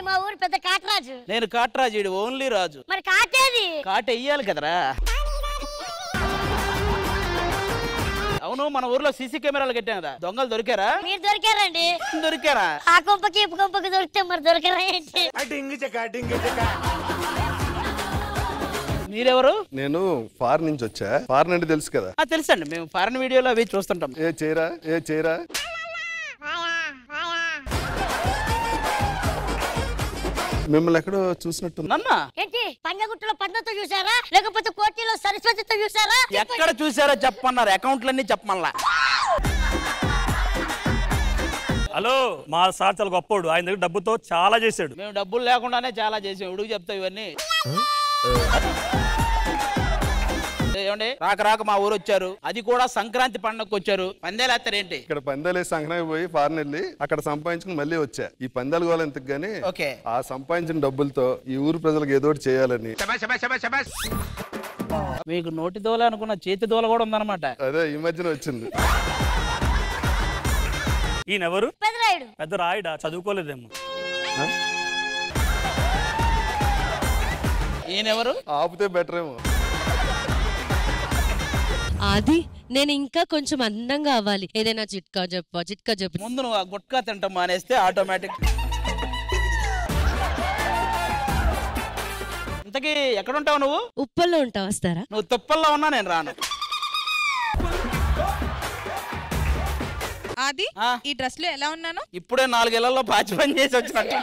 మా ఊరు పెద్ద కాటరాజు. నేను కాటరాజు, ఓన్లీ రాజు. మరి కాటేది? కాట వెయ్యాలి కదరా. అవును, మన ఊర్లో సీసీ కెమెరాలు కట్టాం కదా, దొంగలు దొరికారా? మీరు దొరికారండి. దొరికారా? ఆ కొంపకి ఈ కొంపకి దొరికితే మరి దొరకరా ఏంటి? మీరెవరు? నేను ఫారెన్ నుంచి వచ్చా. ఫారెన్ అంటే తెలుసు కదా? తెలుసండి, మేము ఫారెన్ వీడియోలో అవి చూస్తుంటాం. ఏ చేయరా మిమ్మల్ని ఎక్కడో చూసినట్టు. నన్నా ఏంటి పంజగుట్టలో పందతో చూసారా, లేకపోతే కోటిలో సరస్వతితో చూసారా? ఎక్కడ చూసారో చెప్పమన్నారు, అకౌంట్లన్నీ చెప్పమల్లా. హలో, మా సార్ చాలా గొప్పోడు, ఆయన దగ్గర డబ్బుతో చాలా చేశాడు. మేము డబ్బులు లేకుండానే చాలా చేసాం. ఉడుగు చెప్తావు ఇవన్నీ. ఏమండి, రాక మా ఊరు వచ్చారు, అది కూడా సంక్రాంతి పండుగకు వచ్చారు. పందేలు వేస్తారేంటి? ఇక్కడ పందాలు సంక్రాంతి పోయి ఫారెన్ వెళ్ళి అక్కడ సంపాదించుకుని మళ్ళీ వచ్చా. ఈ పందాలు గోల ఎంతకు గానీ ఆ సంపాదించిన డబ్బులతో ఈ ఊరు ప్రజలకు ఏదో ఒకటి చేయాలని. మీకు నోటి దోల అనుకున్న చేతి దోల కూడా ఉందన్నమాట. అదే ఈ మధ్యన వచ్చింది. ఈయనెవరు? పెద్దరాయుడు. పెద్ద రాయుడా? చదువుకోలేదేమో. ఈయనెవరు? ఆపితే బెటర్ ఏమో. అది నేను ఇంకా కొంచెం అందంగా అవ్వాలి. ఏదైనా చిట్కా చెప్పు. ముందు నువ్వు ఆ గుట్కా తింటాం మానేస్తే ఆటోమేటిక్. ఇంతకీ ఎక్కడ ఉంటావు నువ్వు? ఉప్పల్లో ఉంటావు, వస్తారా? నువ్వు తుప్పల్లో ఉన్నా నేను రాను. అది ఈ డ్రెస్ లో ఎలా ఉన్నాను? ఇప్పుడే 4 ఏళ్లలో పాచి పని చేసి వచ్చినట్టు.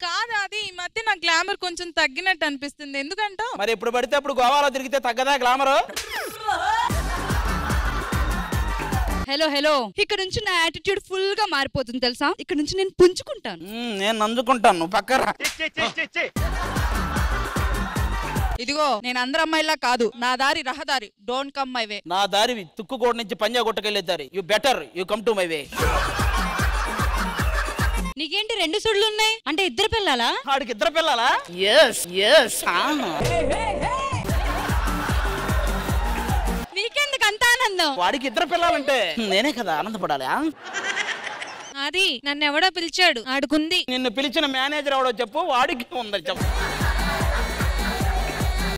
కాదు, అది ఈ మధ్య నా గ్లామర్ కొంచెం తగ్గినట్టు అనిపిస్తుంది. ఎందుకంటే మరి ఎప్పుడు పడితే అప్పుడు గోవాలో తిరిగితే తగ్గదా గ్లామర్? హలో, ఇక్కడ నుంచి నా యాటిట్యూడ్ ఫుల్ గా మారిపోతుంది తెలుసా. ఇక్కడ నుంచి నేను పుంజుకుంటాను. నేను నంజుకుంటాను, నువ్వు పక్కరా. ఇదిగో, నేను అందరు అమ్మాయిలా కాదు, నా దారి రహదారి. Don't come my way. నా దారి తుక్కుకోట నుంచి పంజా కొట్టకెళ్ళే దారి. You better you come to my way. నీకేంటి 2 సుడులు ఉన్నాయి అంటే 2 పిల్లలా? ఆడికి 2 పిల్లలా? yes. నీకెందుకు అంత ఆనందం? వాడికి 2 పిల్లలంటే నేనే కదా ఆనందపడాలి. అది నన్ను ఎవడో పిలిచాడు, ఆడుకుంది. నిన్ను పిలిచిన మేనేజర్ ఎవడో చెప్పు, వాడికి ఉందని చెప్పు.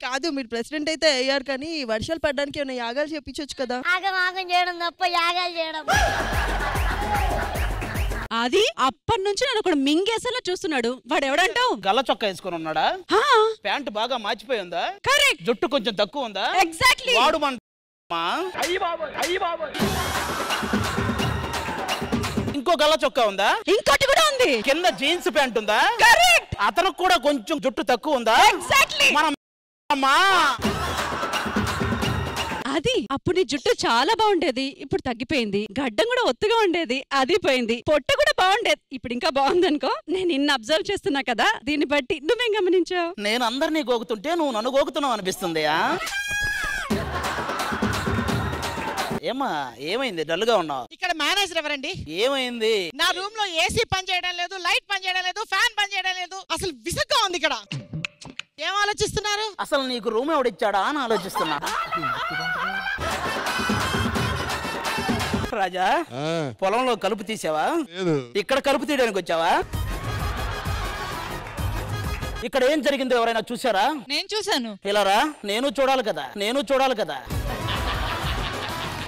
కాదు, మీరు ప్రెసిడెంట్ అయితే అయ్యారు, కానీ వర్షాలు పడడానికి ఏమైనా యాగాలు చేపించొచ్చు కదా? ఆగం చేయడం తప్ప యాగాలు చేయడం. అది అప్పటి నుంచి నన్ను ఒకడు మింగేసేలా చూస్తున్నాడు. వాడు ఎవడంటావు? గల్ల చొక్కా వేసుకుని ఉన్నాడా? ప్యాంట్ బాగా మార్చిపోయిందా? కరెక్ట్. జుట్టు కొంచెం తక్కువ ఉందా? ఎగ్జాక్ట్లీ. వాడు ఇంకో గల్ల చొక్కా ఉందా? ఇంకోటి కూడా ఉంది. కింద జీన్స్ ప్యాంట్ ఉందా? కరెక్ట్. అతనికి కూడా కొంచెం జుట్టు తక్కువ ఉందా? ఎగ్జాక్ట్లీ. అమ్మా, అది అప్పుడు నీ జుట్టు చాలా బాగుండేది, ఇప్పుడు తగ్గిపోయింది. గడ్డం కూడా ఒత్తుగా ఉండేది, అది పోయింది. పొట్ట కూడా బాగుండేది, ఇప్పుడు ఇంకా బాగుంది అనుకో. నేను నిన్ను అబ్జర్వ్ చేస్తున్నా కదా, దీన్ని బట్టి నువ్వేం గమనించావు? నేను అందరినీ గోకుతుంటే నువ్వు నన్ను గోకుతున్నావు అనిపిస్తుంది. ఏమా, ఏమైంది? డల్ గా ఉన్నావు. ఇక్కడ మేనేజర్ ఎవరండి? ఏమైంది? నా రూమ్ లో ఏసీ పని చేయడం లేదు, లైట్ పని చేయడం లేదు, ఫ్యాన్ పని చేయడం లేదు. అసలు విసుగ్గా ఉంది ఇక్కడ. ఏం ఆలోచిస్తున్నారు? అసలు నీకు రూమ్ ఎవడిచ్చాడా అని ఆలోచిస్తున్నా. రాజా, పొలంలో కలుపు తీసావా? ఇక్కడ కలుపు తీయడానికి వచ్చావా? ఇక్కడ ఏం జరిగిందో ఎవరైనా చూసారా? నేను చూసాను. ఇలారా, నేను చూడాలి కదా.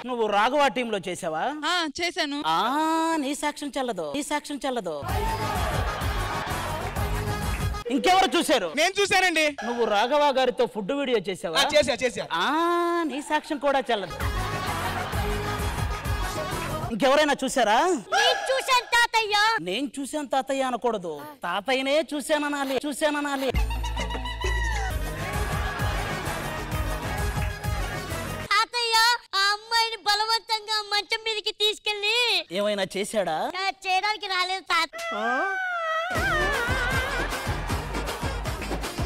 నువ్వు రాఘవ టీంలో చేసావా? చేశాను. నీ సాక్ష్యం చెల్లదు. ఇంకెవరు చూశారు? నేను చూశానండి. నువ్వు రాఘవ గారితో ఫుడ్ వీడియో చేసావా? చేశా. నీ సాక్ష్యం కూడా చెల్లదు. ఇంకెవరైనా చూసారా? నేను చూశాను తాతయ్య అనకూడదు, తాతయ్యనే చూశాననాలి. తాతయ్య ఆ అమ్మాయిని బలవంతంగా మంచం మీదకి తీసుకెళ్ళి ఏమైనా చేశాడా? చేయడానికి రాలేదు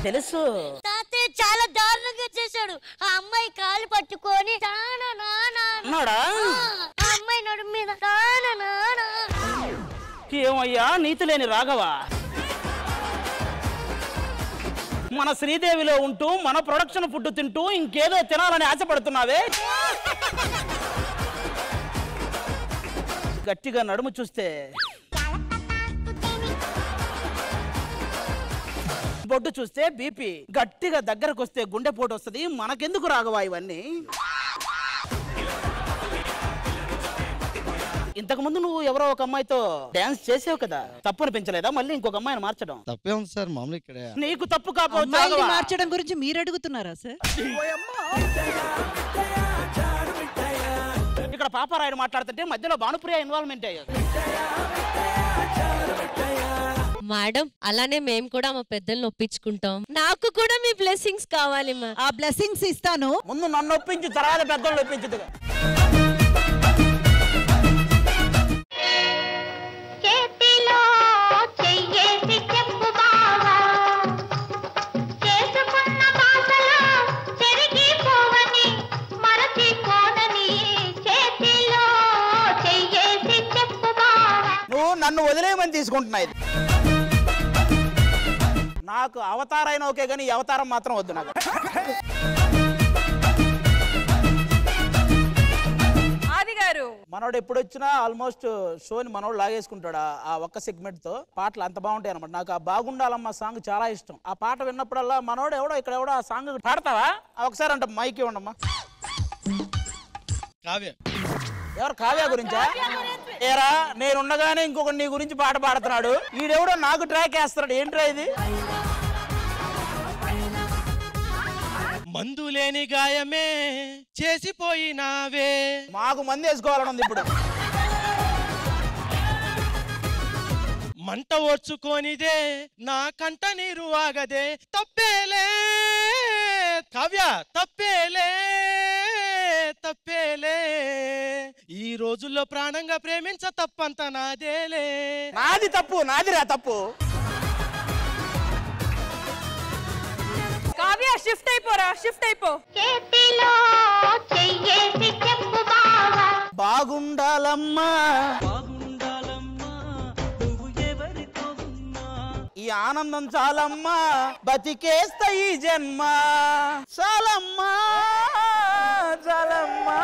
తెలుసు. తాతయ్య చాలా దారుణంగా చేశాడు. ఆ అమ్మాయి కాలు పట్టుకొని అన్నాడా? ఆ అమ్మాయి నడుము మీద ఏమయ్యా నీతి లేని రాఘవ, మన శ్రీదేవిలో ఉంటూ మన ప్రొడక్షన్ ఫుడ్ తింటూ ఇంకేదో తినాలని ఆశపడుతున్నావే. గట్టిగా నడుము చూస్తే బొడ్డు చూస్తే బీపీ, గట్టిగా దగ్గరకు వస్తే గుండెపోటు వస్తుంది. మనకెందుకు రాఘవా ఇవన్నీ? ఇంతకు ముందు నువ్వు ఎవరో ఒక అమ్మాయితో డాన్స్ చేసావు కదా, తప్పు అనిపించలేదా మళ్ళీ ఇంకొక అమ్మాయిని మార్చడం? తప్పే ఉంది సార్, మామూలు ఇక్కడ. నీకు తప్పు కాకపోతే మార్చడం గురించి మీరు అడుగుతున్నారా సార్? ఇక్కడ పాపారాయుడు మాట్లాడుతుంటే మధ్యలో భానుప్రియ ఇన్వాల్వ్మెంట్ అయ్యారు. మేడం అలానే మేము కూడా మా పెద్దల్ని ఒప్పించుకుంటాం. నాకు కూడా మీ బ్లెస్సింగ్స్ కావాలి మా. ఆ బ్లెస్సింగ్స్ ఇస్తాను. ముందు నన్ను ఒప్పించు, తర్వాత పెద్దోళ్ళు ఒప్పించదు. నువ్వు నన్ను వదిలేయమని తీసుకుంటున్నాయి. నాకు అవతారైన ఓకే కానీ ఈ అవతారం మాత్రం వద్దు నాకు. మనోడు ఎప్పుడు వచ్చినా ఆల్మోస్ట్ షోని మనోడు లాగేసుకుంటాడు. ఆ ఒక్క సెగ్మెంట్ తో పాటలు అంత బాగుంటాయి అనమాట. నాకు ఆ బాగుండాలమ్మ సాంగ్ చాలా ఇష్టం. ఆ పాట విన్నప్పుడల్లా మనోడు ఎవడో ఇక్కడ ఎవడో ఆ సాంగ్ పాడతావా ఒకసారి అంట, మైక్ ఇవ్వండమ్మా. కావ్య. ఎవరు? కావ్య గురించా? ఏరా నేనుండగానే ఇంకొక నీ గురించి పాట పాడుతున్నాడు, ఈడెవడో నాకు ట్రాక్ వేస్తున్నాడు. ఏంట్రా ఇది? మందు లేని గాయమే చేసిపోయినావే. మాకు మందు వేసుకోవాలని ఉంది ఇప్పుడు. మంట ఓర్చుకోనిదే నా కంట నీరు ఆగదే. తప్పేలే కావ్య, తప్పేలే తప్పేలే. ఈ రోజుల్లో ప్రాణంగా ప్రేమించ తప్పంత నాదేలే. నాది తప్పు, నాదిరా తప్పు. కావ్య షిఫ్ట్ అయిపోరా, షిఫ్ట్ అయిపో. బాగుండాలమ్మా, ఈ ఆనందం చాలమ్మా, బతికేస్తా ఈ జన్మ. చాలమ్మా చాలమ్మా.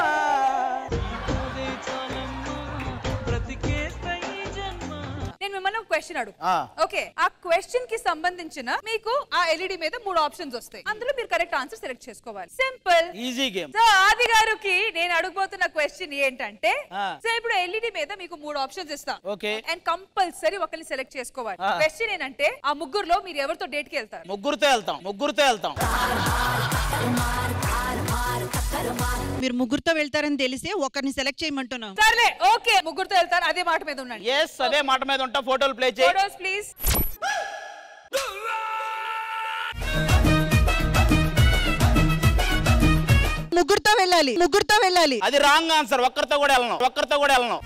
నేను మిమ్మల్ని ఒక క్వశ్చన్ అడుగు. ఓకే, ఆ క్వశ్చన్ కి సంబంధించిన మీకు ఆ ఎల్ఈడి మీద 3 ఆప్షన్స్ వస్తాయి. అందులో మీరు కరెక్ట్ ఆన్సర్ సెలెక్ట్ చేసుకోవాలి. Simple, easy game. సో ఆది గారికి నేను అడగబోతున్న క్వశ్చన్ ఏంటంటే, సో ఇప్పుడు ఎల్ఈడి మీద మీకు 3 ఆప్షన్స్ ఇస్తా. ఓకే, అండ్ కంపల్సరీ ఒకరిని సెలెక్ట్ చేసుకోవాలి. క్వశ్చన్ ఏంటంటే, ఆ ముగ్గురులో మీరు ఎవరితో డేట్ కి వెళ్తారు? ముగ్గురుతో వెళ్తాం, ముగ్గురుతో వెళ్తాం. మీరు ముగ్గురుతో వెళ్తారని తెలిసి ఒకరిని సెలెక్ట్ చేయమంటున్నాం. సర్లే, ఓకే, ముగ్గురుతో వెళ్తారు. అదే మాట మీద ఉండండి. yes, అదే మాట మీద ఉంటా. ఫోటోలు ప్లే చేయి. Photos please. ముగ్గురుతో వెళ్ళాలి, ముగ్గురుతో వెళ్ళాలి. అది రాంగ్ ఆన్సర్. ఒక్కరితో కూడా వెళ్ళను, ఒక్కరితో కూడా వెళ్ళను.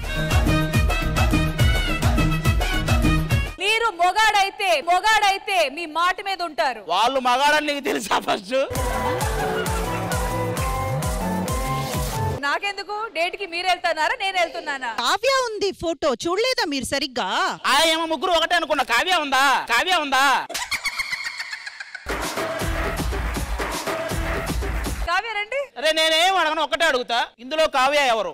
మీరు మొగాడైతే మీ మాట మీద ఉంటారు. వాళ్ళు మగాడని నీకు తెలుసా? ఫస్ట్ నాకెందుకు? డేట్ కి మీరు వెళ్తున్నారా, నేను వెళ్తున్నానా? కావ్య ఉంది ఫోటో, చూడలేదా మీరు సరిగ్గా? ఏమో ముగ్గురు ఒకటే అనుకున్నా. కావ్య ఉందా? కావ్య ఉందా? కావ్య రండి. అరే నేనేం అడగను, ఒకటే అడుగుతా. ఇందులో కావ్య ఎవరు?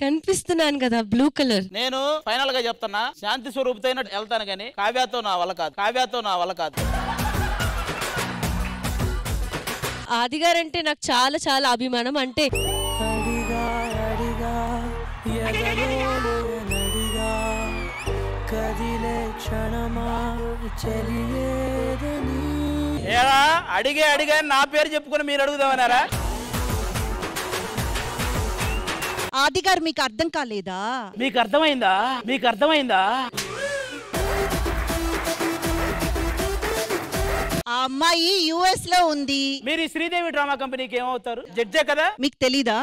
కనిపిస్తున్నాను కదా, బ్లూ కలర్. నేను ఫైనల్ గా చెప్తున్నా, శాంతి స్వరూపుతో వెళ్తాను కానీ కావ్యతో నా వల్ల కాదు, కావ్యతో నా వల్ల కాదు. ఆది గారంటే నాకు చాలా చాలా అభిమానం. అంటే అడిగే నా పేరు చెప్పుకుని మీరు అడుగుదామన్నారా? ఆది గారు మీకు అర్థం కాలేదా? మీకు అర్థమైందా? మీకు అర్థమైందా? ఆ అమ్మాయి యుఎస్ లో ఉంది. మీరు ఈ శ్రీదేవి డ్రామా కంపెనీకి ఏమవుతారు? జడ్జే కదా? మీకు తెలీదా?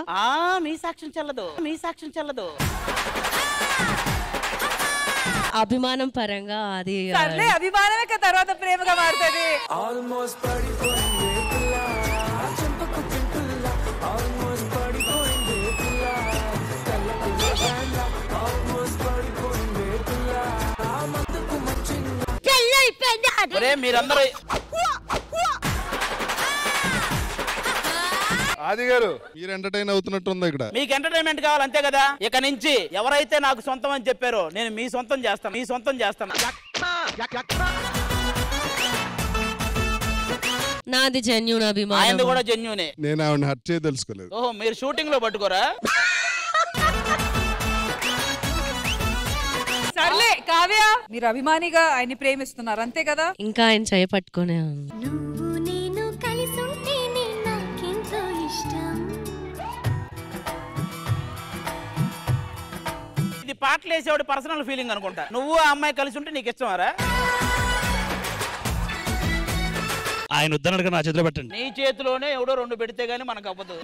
మీ సాక్ష్యం చెల్లదు, మీ సాక్ష్యం చెల్లదు. అభిమానం పరంగా అది సర్లే, అభిమానమే కదా తర్వాత ప్రేమగా మారుతుంది. మీరందరూ ఆది గారు మీరు ఎంటర్టైన్ అవుతున్నట్టుంది ఇక్కడ. మీకు ఎంటర్టైన్మెంట్ కావాలి అంతే కదా. ఇక నుంచి ఎవరైతే నాకు సొంతం అని చెప్పారో నేను మీ సొంతం చేస్తాను. నాది జెన్యూన్ అభిమానం. ఆయన కూడా జెన్యూనే. నేను ఆవిడ హర్ట్ చేయదలుచుకోలేదు. ఓహో మీరు షూటింగ్ లో పట్టుకోరా? సర్లే కావ్య, మీరు అభిమానిగా ఆయన్ని ప్రేమిస్తున్నారు అంతే కదా. ఇంకా ఆయన చేపట్టుకునే ఇది పాటలు వేసేవాడు పర్సనల్ ఫీలింగ్ అనుకుంటా. నువ్వు ఆ అమ్మాయి కలిసి ఉంటే నీకు ఇష్టమారా? ఆయన వద్దన్నాడు నా చేతిలో పెట్టండి. నీ చేతిలోనే ఎవడో 2 పెడితే గానీ మనకు అవ్వదు.